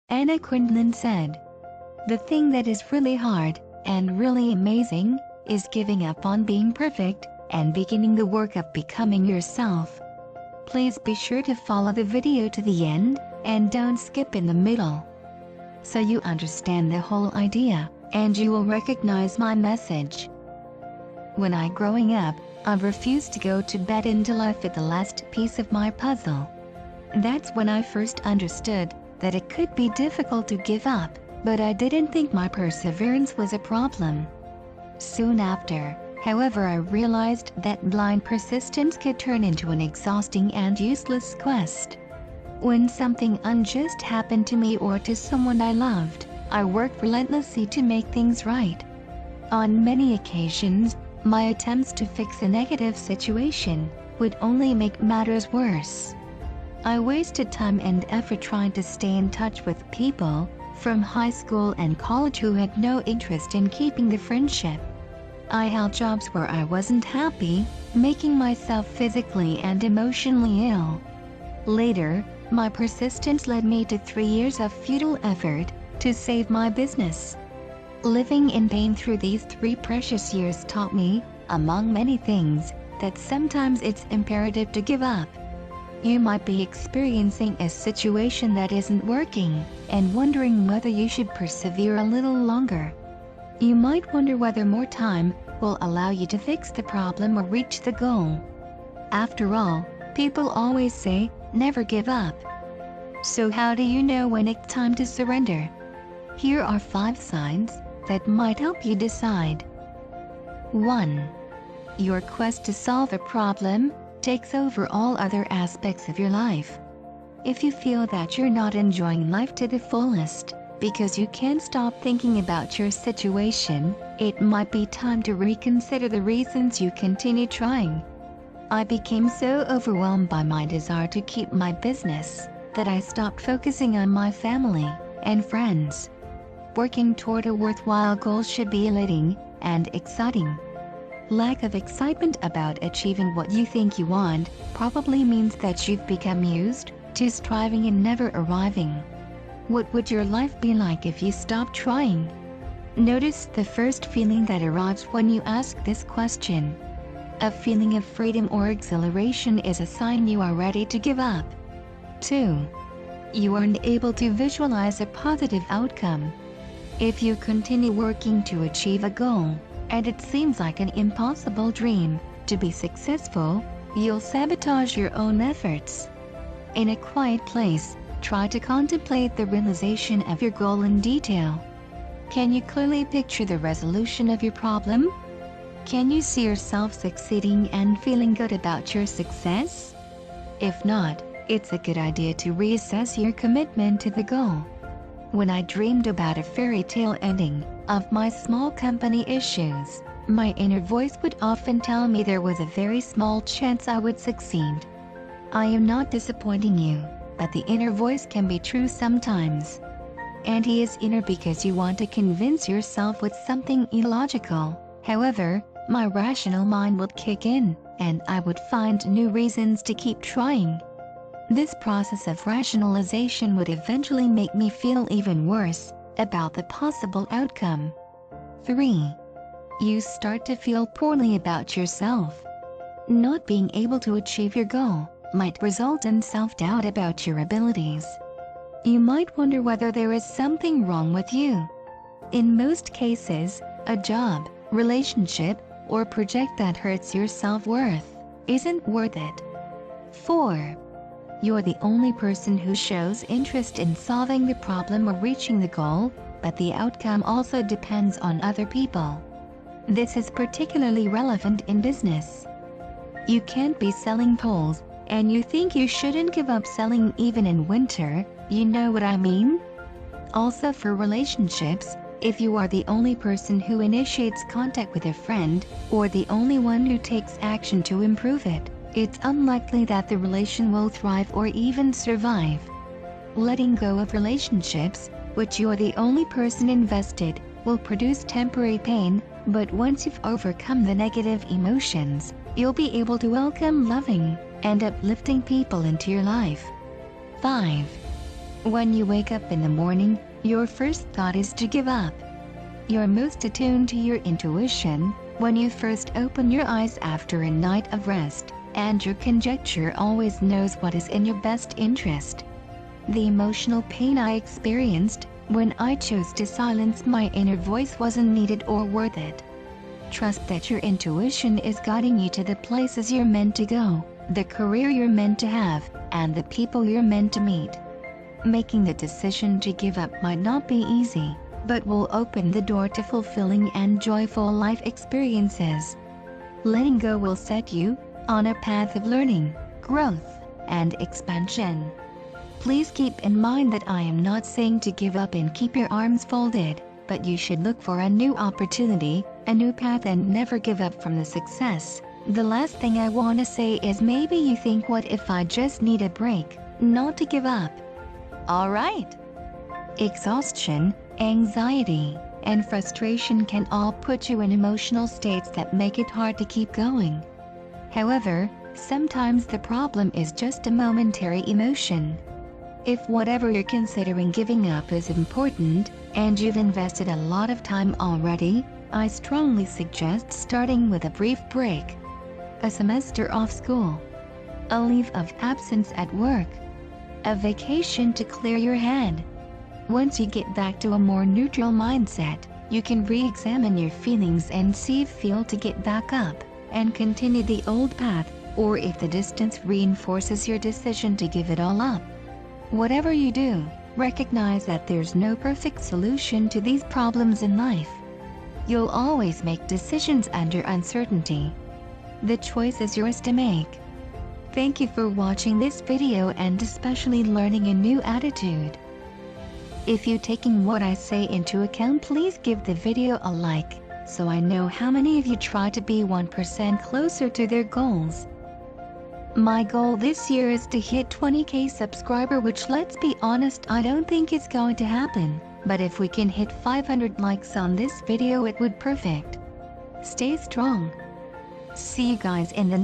Quindlen said, "The thing that is really hard, and really amazing, is giving up on being perfect, and beginning the work of becoming yourself." Please be sure to follow the video to the end, and don't skip in the middle, so you understand the whole idea, and you will recognize my message. When I growing up, I refused to go to bed until I fit the last piece of my puzzle. That's when I first understood that it could be difficult to give up, but I didn't think my perseverance was a problem. Soon after, however, I realized that blind persistence could turn into an exhausting and useless quest. When something unjust happened to me or to someone I loved, I worked relentlessly to make things right. On many occasions, my attempts to fix a negative situation would only make matters worse. I wasted time and effort trying to stay in touch with people from high school and college who had no interest in keeping the friendship. I held jobs where I wasn't happy, making myself physically and emotionally ill. Later, my persistence led me to 3 years of futile effort to save my business. Living in pain through these 3 precious years taught me, among many things, that sometimes it's imperative to give up. You might be experiencing a situation that isn't working, and wondering whether you should persevere a little longer. You might wonder whether more time will allow you to fix the problem or reach the goal. After all, people always say, never give up. So how do you know when it's time to surrender? Here are 5 signs that might help you decide. 1. Your quest to solve a problem takes over all other aspects of your life. If you feel that you're not enjoying life to the fullest, because you can't stop thinking about your situation, it might be time to reconsider the reasons you continue trying. I became so overwhelmed by my desire to keep my business that I stopped focusing on my family and friends. Working toward a worthwhile goal should be elating and exciting. Lack of excitement about achieving what you think you want probably means that you've become used to striving and never arriving. What would your life be like if you stopped trying? Notice the first feeling that arrives when you ask this question. A feeling of freedom or exhilaration is a sign you are ready to give up. 2. You aren't able to visualize a positive outcome. If you continue working to achieve a goal, and it seems like an impossible dream to be successful, you'll sabotage your own efforts. In a quiet place, try to contemplate the realization of your goal in detail. Can you clearly picture the resolution of your problem? Can you see yourself succeeding and feeling good about your success? If not, it's a good idea to reassess your commitment to the goal. When I dreamed about a fairy tale ending of my small company issues, my inner voice would often tell me there was a very small chance I would succeed. I am not disappointing you, but the inner voice can be true sometimes. And he is inner because you want to convince yourself with something illogical. However, my rational mind would kick in, and I would find new reasons to keep trying. This process of rationalization would eventually make me feel even worse about the possible outcome. 3. You start to feel poorly about yourself. Not being able to achieve your goal might result in self-doubt about your abilities. You might wonder whether there is something wrong with you. In most cases, a job, relationship, or project that hurts your self-worth isn't worth it. 4. You're the only person who shows interest in solving the problem or reaching the goal, but the outcome also depends on other people. This is particularly relevant in business. You can't be selling poles, and you think you shouldn't give up selling even in winter, you know what I mean? Also for relationships, if you are the only person who initiates contact with a friend, or the only one who takes action to improve it, it's unlikely that the relation will thrive or even survive. Letting go of relationships, which you're the only person invested, will produce temporary pain, but once you've overcome the negative emotions, you'll be able to welcome loving and uplifting people into your life. 5. When you wake up in the morning, your first thought is to give up. You're most attuned to your intuition when you first open your eyes after a night of rest, and your conjecture always knows what is in your best interest. The emotional pain I experienced when I chose to silence my inner voice wasn't needed or worth it. Trust that your intuition is guiding you to the places you're meant to go, the career you're meant to have, and the people you're meant to meet. Making the decision to give up might not be easy, but will open the door to fulfilling and joyful life experiences. Letting go will set you on a path of learning, growth, and expansion. Please keep in mind that I am not saying to give up and keep your arms folded, but you should look for a new opportunity, a new path, and never give up from the success. The last thing I want to say is maybe you think, what if I just need a break, not to give up? Alright. Exhaustion, anxiety, and frustration can all put you in emotional states that make it hard to keep going. However, sometimes the problem is just a momentary emotion. If whatever you're considering giving up is important, and you've invested a lot of time already, I strongly suggest starting with a brief break. A semester off school. A leave of absence at work. A vacation to clear your head. Once you get back to a more neutral mindset, you can re-examine your feelings and see if feel to get back up and continue the old path, or if the distance reinforces your decision to give it all up. Whatever you do, recognize that there's no perfect solution to these problems in life. You'll always make decisions under uncertainty. The choice is yours to make. Thank you for watching this video and especially learning a new attitude. If you're taking what I say into account, please give the video a like, so I know how many of you try to be 1% closer to their goals. My goal this year is to hit 20k subscriber, which, let's be honest, I don't think it's going to happen, but if we can hit 500 likes on this video, it would perfect. Stay strong. See you guys in the